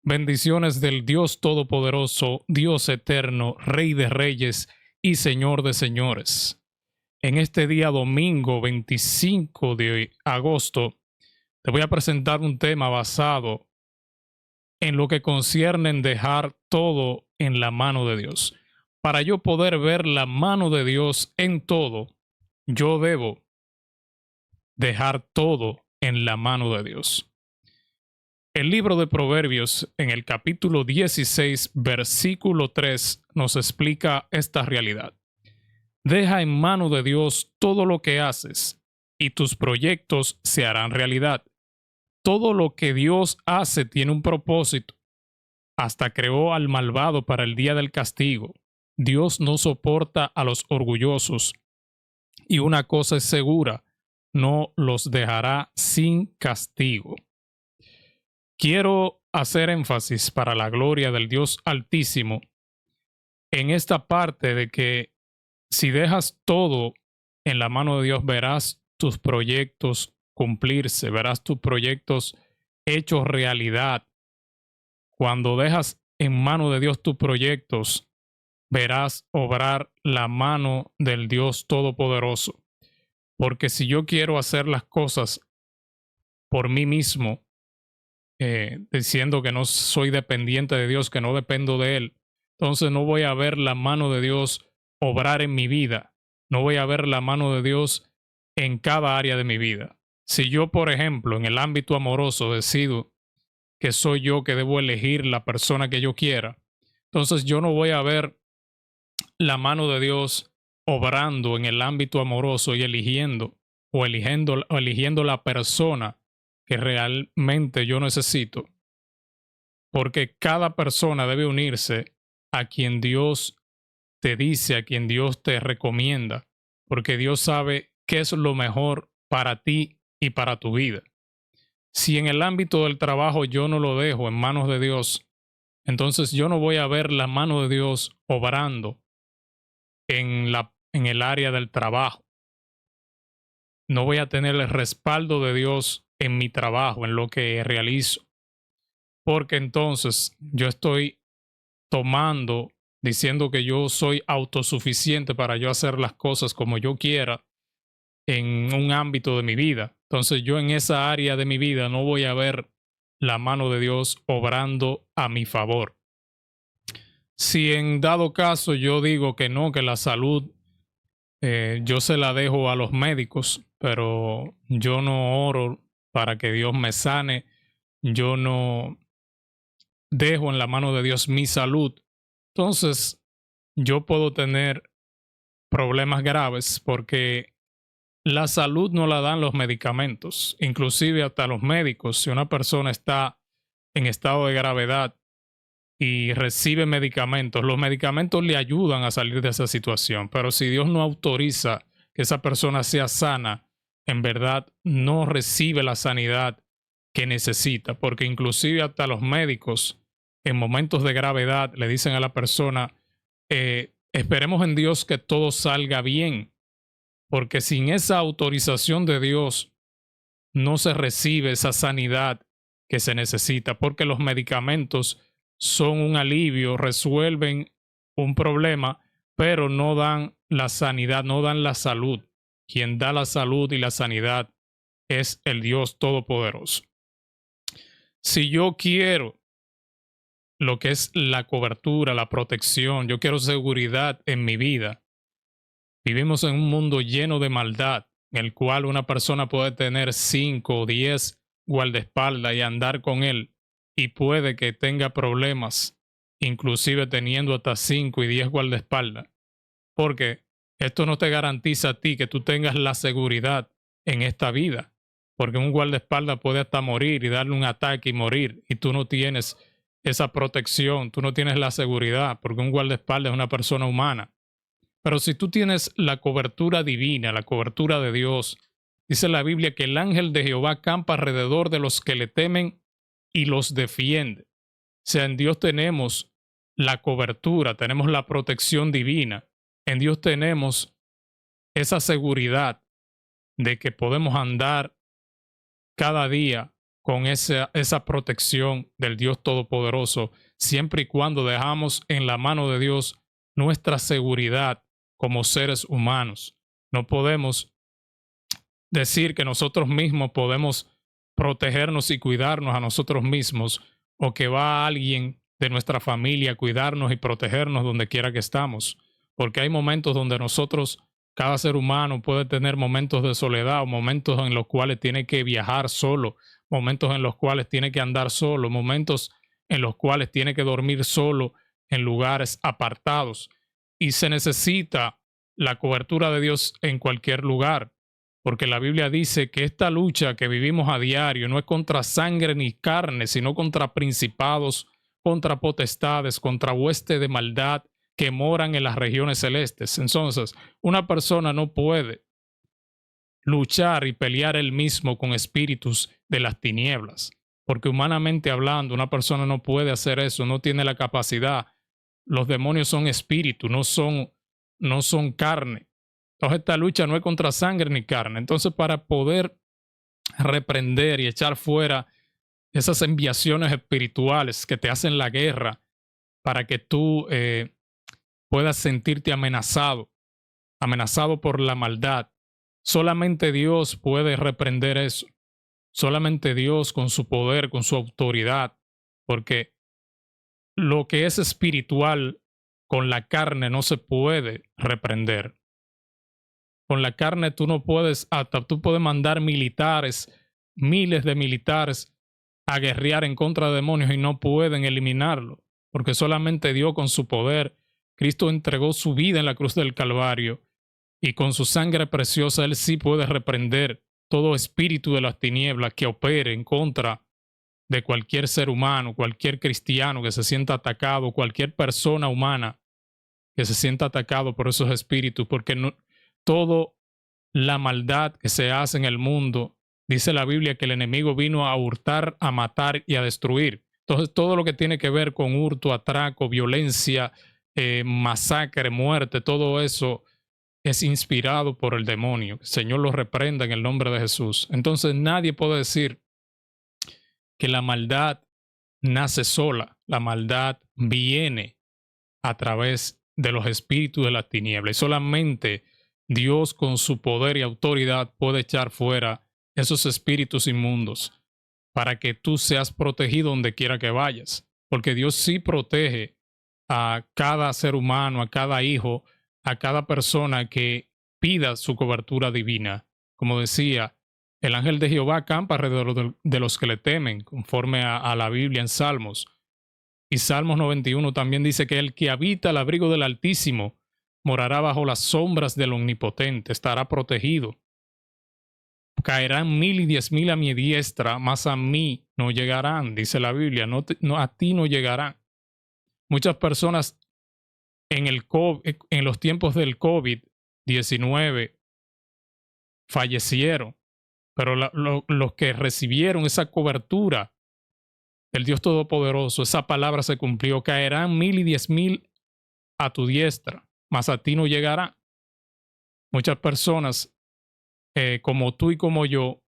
Bendiciones del Dios Todopoderoso, Dios Eterno, Rey de Reyes y Señor de Señores. En este día domingo 25 de agosto, te voy a presentar un tema basado en lo que concierne en dejar todo en la mano de Dios. Para yo poder ver la mano de Dios en todo, yo debo dejar todo en la mano de Dios. El libro de Proverbios, en el capítulo 16, versículo 3, nos explica esta realidad. Deja en mano de Dios todo lo que haces, y tus proyectos se harán realidad. Todo lo que Dios hace tiene un propósito. Hasta creó al malvado para el día del castigo. Dios no soporta a los orgullosos. Y una cosa es segura, no los dejará sin castigo. Quiero hacer énfasis para la gloria del Dios Altísimo en esta parte de que si dejas todo en la mano de Dios, verás tus proyectos cumplirse, verás tus proyectos hechos realidad. Cuando dejas en mano de Dios tus proyectos, verás obrar la mano del Dios Todopoderoso. Porque si yo quiero hacer las cosas por mí mismo, diciendo que no soy dependiente de Dios, que no dependo de Él, entonces no voy a ver la mano de Dios obrar en mi vida, no voy a ver la mano de Dios en cada área de mi vida. Si yo, por ejemplo, en el ámbito amoroso decido que soy yo que debo elegir la persona que yo quiera, entonces yo no voy a ver la mano de Dios obrando en el ámbito amoroso y eligiendo la persona que realmente yo necesito, porque cada persona debe unirse a quien Dios te dice, a quien Dios te recomienda, porque Dios sabe qué es lo mejor para ti y para tu vida. Si en el ámbito del trabajo yo no lo dejo en manos de Dios, entonces yo no voy a ver la mano de Dios obrando en el área del trabajo. No voy a tener el respaldo de Dios en mi trabajo, en lo que realizo. Porque entonces yo estoy diciendo que yo soy autosuficiente para yo hacer las cosas como yo quiera en un ámbito de mi vida. Entonces yo en esa área de mi vida no voy a ver la mano de Dios obrando a mi favor. Si en dado caso yo digo que no, que la salud yo se la dejo a los médicos, pero yo no oro para que Dios me sane, yo no dejo en la mano de Dios mi salud, entonces yo puedo tener problemas graves porque la salud no la dan los medicamentos, inclusive hasta los médicos. Si una persona está en estado de gravedad y recibe medicamentos, los medicamentos le ayudan a salir de esa situación, pero si Dios no autoriza que esa persona sea sana, en verdad no recibe la sanidad que necesita, porque inclusive hasta los médicos en momentos de gravedad le dicen a la persona, esperemos en Dios que todo salga bien, porque sin esa autorización de Dios no se recibe esa sanidad que se necesita, porque los medicamentos son un alivio, resuelven un problema, pero no dan la sanidad, no dan la salud. Quien da la salud y la sanidad es el Dios Todopoderoso. Si yo quiero lo que es la cobertura, la protección, yo quiero seguridad en mi vida. Vivimos en un mundo lleno de maldad, en el cual una persona puede tener 5 o 10 guardaespaldas y andar con él, y puede que tenga problemas, inclusive teniendo hasta 5 y 10 guardaespaldas, porque esto no te garantiza a ti que tú tengas la seguridad en esta vida, porque un guardaespaldas puede hasta morir y darle un ataque y morir, y tú no tienes esa protección, tú no tienes la seguridad, porque un guardaespaldas es una persona humana. Pero si tú tienes la cobertura divina, la cobertura de Dios, dice la Biblia que el ángel de Jehová campa alrededor de los que le temen y los defiende. O sea, en Dios tenemos la cobertura, tenemos la protección divina. En Dios tenemos esa seguridad de que podemos andar cada día con esa protección del Dios Todopoderoso, siempre y cuando dejamos en la mano de Dios nuestra seguridad como seres humanos. No podemos decir que nosotros mismos podemos protegernos y cuidarnos a nosotros mismos, o que va alguien de nuestra familia a cuidarnos y protegernos donde quiera que estamos, porque hay momentos donde nosotros, cada ser humano puede tener momentos de soledad, o momentos en los cuales tiene que viajar solo, momentos en los cuales tiene que andar solo, momentos en los cuales tiene que dormir solo en lugares apartados, y se necesita la cobertura de Dios en cualquier lugar, porque la Biblia dice que esta lucha que vivimos a diario no es contra sangre ni carne, sino contra principados, contra potestades, contra hueste de maldad que moran en las regiones celestes. Entonces, una persona no puede luchar y pelear él mismo con espíritus de las tinieblas, porque humanamente hablando, una persona no puede hacer eso, no tiene la capacidad. Los demonios son espíritu, no son carne. Entonces esta lucha no es contra sangre ni carne. Entonces, para poder reprender y echar fuera esas enviaciones espirituales que te hacen la guerra, para que tú puedas sentirte amenazado por la maldad, solamente Dios puede reprender eso. Solamente Dios, con su poder, con su autoridad, porque lo que es espiritual con la carne no se puede reprender. Con la carne tú no puedes, hasta tú puedes mandar militares, miles de militares, a guerrear en contra de demonios y no pueden eliminarlo, porque solamente Dios, con su poder, Cristo entregó su vida en la cruz del Calvario, y con su sangre preciosa Él sí puede reprender todo espíritu de las tinieblas que opere en contra de cualquier ser humano, cualquier cristiano que se sienta atacado, cualquier persona humana que se sienta atacado por esos espíritus, porque no, todo la maldad que se hace en el mundo, dice la Biblia que el enemigo vino a hurtar, a matar y a destruir. Entonces, todo lo que tiene que ver con hurto, atraco, violencia, masacre, muerte, todo eso es inspirado por el demonio. El Señor lo reprenda en el nombre de Jesús. Entonces, nadie puede decir que la maldad nace sola. La maldad viene a través de los espíritus de las tinieblas. Y solamente Dios, con su poder y autoridad, puede echar fuera esos espíritus inmundos para que tú seas protegido donde quiera que vayas. Porque Dios sí protege a cada ser humano, a cada hijo, a cada persona que pida su cobertura divina. Como decía, el ángel de Jehová acampa alrededor de los que le temen, conforme a la Biblia en Salmos. Y Salmos 91 también dice que el que habita al abrigo del Altísimo morará bajo las sombras del Omnipotente, estará protegido. Caerán 1000 y 10,000 a mi diestra, mas a mí no llegarán, dice la Biblia, a ti no llegarán. Muchas personas en los tiempos del COVID-19 fallecieron, pero los que recibieron esa cobertura del Dios Todopoderoso, esa palabra se cumplió: caerán 1000 y 10,000 a tu diestra, mas a ti no llegará. Muchas personas, como tú y como yo,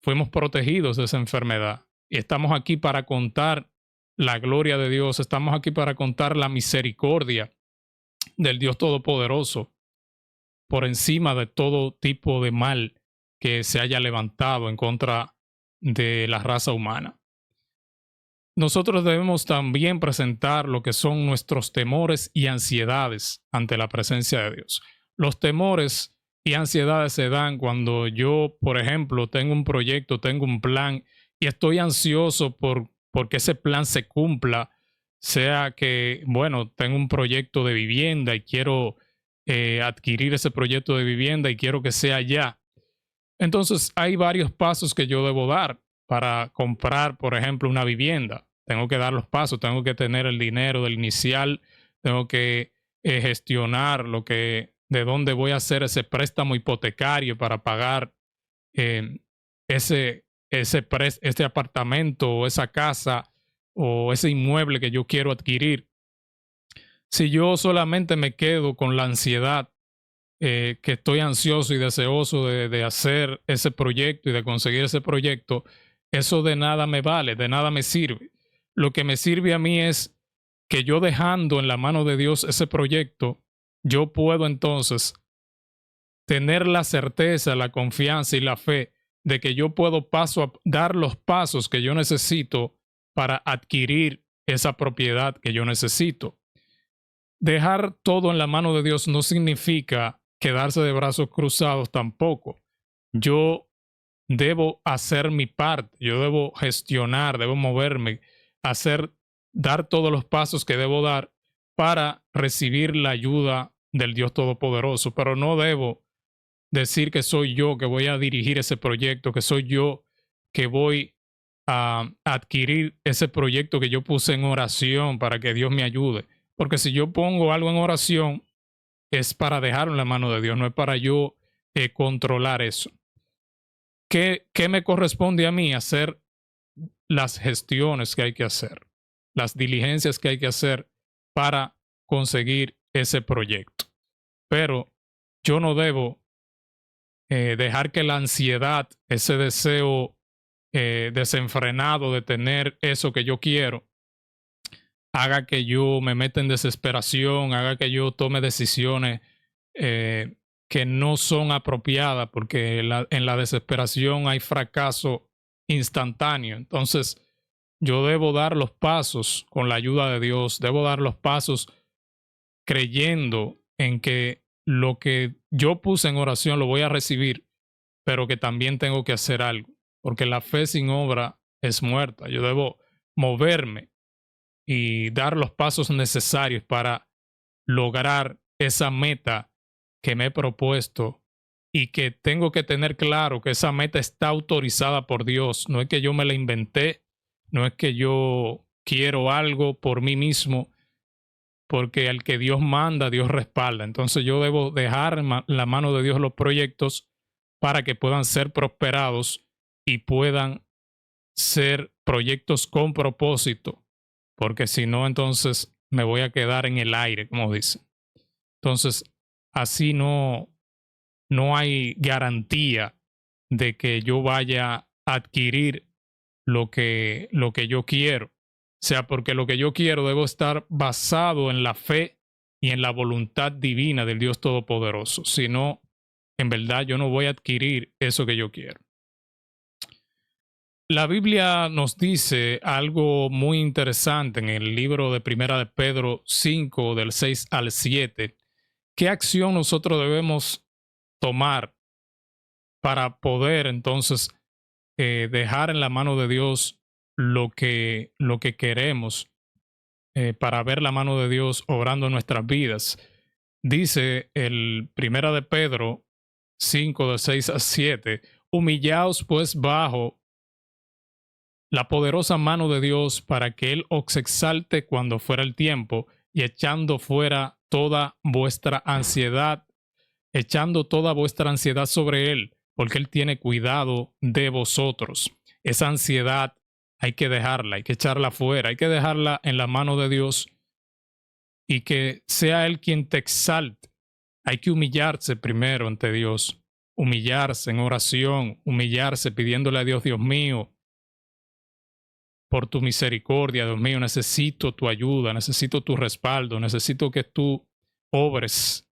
fuimos protegidos de esa enfermedad, y estamos aquí para contar la gloria de Dios, estamos aquí para contar la misericordia del Dios Todopoderoso por encima de todo tipo de mal que se haya levantado en contra de la raza humana. Nosotros debemos también presentar lo que son nuestros temores y ansiedades ante la presencia de Dios. Los temores y ansiedades se dan cuando yo, por ejemplo, tengo un proyecto, tengo un plan y estoy ansioso porque ese plan se cumpla, sea que, bueno, tengo un proyecto de vivienda y quiero adquirir ese proyecto de vivienda y quiero que sea ya. Entonces, hay varios pasos que yo debo dar para comprar, por ejemplo, una vivienda. Tengo que dar los pasos, tengo que tener el dinero del inicial, tengo que gestionar de dónde voy a hacer ese préstamo hipotecario para pagar eh, este apartamento o esa casa o ese inmueble que yo quiero adquirir. Si yo solamente me quedo con la ansiedad, que estoy ansioso y deseoso de hacer ese proyecto y de conseguir ese proyecto, eso de nada me vale, de nada me sirve. Lo que me sirve a mí es que yo dejando en la mano de Dios ese proyecto, yo puedo entonces tener la certeza, la confianza y la fe de que yo puedo dar los pasos que yo necesito para adquirir esa propiedad que yo necesito. Dejar todo en la mano de Dios no significa quedarse de brazos cruzados tampoco. Yo debo hacer mi parte, yo debo gestionar, debo moverme, dar todos los pasos que debo dar para recibir la ayuda del Dios Todopoderoso, pero no debo decir que soy yo que voy a dirigir ese proyecto, que soy yo que voy a adquirir ese proyecto que yo puse en oración para que Dios me ayude. Porque si yo pongo algo en oración, es para dejarlo en la mano de Dios, no es para yo controlar eso. ¿Qué me corresponde a mí? Hacer las gestiones que hay que hacer, las diligencias que hay que hacer para conseguir ese proyecto. Pero yo no debo dejar que la ansiedad, ese deseo desenfrenado de tener eso que yo quiero, haga que yo me meta en desesperación, haga que yo tome decisiones que no son apropiadas, porque en la desesperación hay fracaso instantáneo. Entonces, yo debo dar los pasos con la ayuda de Dios, debo dar los pasos creyendo en que lo que yo puse en oración lo voy a recibir, pero que también tengo que hacer algo, porque la fe sin obra es muerta. Yo debo moverme y dar los pasos necesarios para lograr esa meta que me he propuesto, y que tengo que tener claro que esa meta está autorizada por Dios. No es que yo me la inventé, no es que yo quiero algo por mí mismo, porque al que Dios manda, Dios respalda. Entonces yo debo dejar en la mano de Dios los proyectos para que puedan ser prosperados y puedan ser proyectos con propósito, porque si no, entonces me voy a quedar en el aire, como dice. Entonces, así no hay garantía de que yo vaya a adquirir lo que yo quiero. O sea, porque lo que yo quiero debo estar basado en la fe y en la voluntad divina del Dios Todopoderoso. Si no, en verdad yo no voy a adquirir eso que yo quiero. La Biblia nos dice algo muy interesante en el libro de Primera de Pedro 5, del 6 al 7. ¿Qué acción nosotros debemos tomar para poder entonces dejar en la mano de Dios lo que queremos, para ver la mano de Dios obrando en nuestras vidas? Dice el Primera de Pedro 5, de 6 a 7, humillaos pues bajo la poderosa mano de Dios para que Él os exalte cuando fuera el tiempo, y echando toda vuestra ansiedad sobre Él, porque Él tiene cuidado de vosotros. Esa ansiedad hay que dejarla, hay que echarla fuera, hay que dejarla en la mano de Dios, y que sea Él quien te exalte. Hay que humillarse primero ante Dios, humillarse en oración, humillarse pidiéndole a Dios: Dios mío, por tu misericordia, Dios mío, necesito tu ayuda, necesito tu respaldo, necesito que tú obres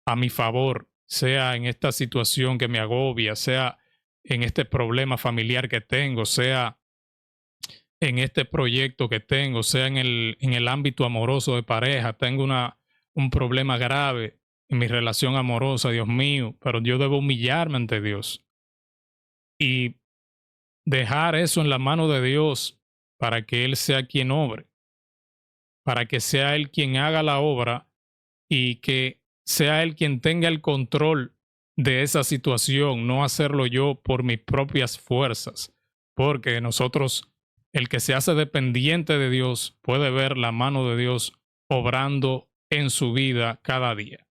a mi favor, sea en esta situación que me agobia, sea en este problema familiar que tengo, sea en este proyecto que tengo, sea en el ámbito amoroso de pareja. Tengo un problema grave en mi relación amorosa, Dios mío, pero yo debo humillarme ante Dios y dejar eso en la mano de Dios para que Él sea quien obre, para que sea Él quien haga la obra, y que sea Él quien tenga el control de esa situación, no hacerlo yo por mis propias fuerzas, porque nosotros, el que se hace dependiente de Dios, puede ver la mano de Dios obrando en su vida cada día.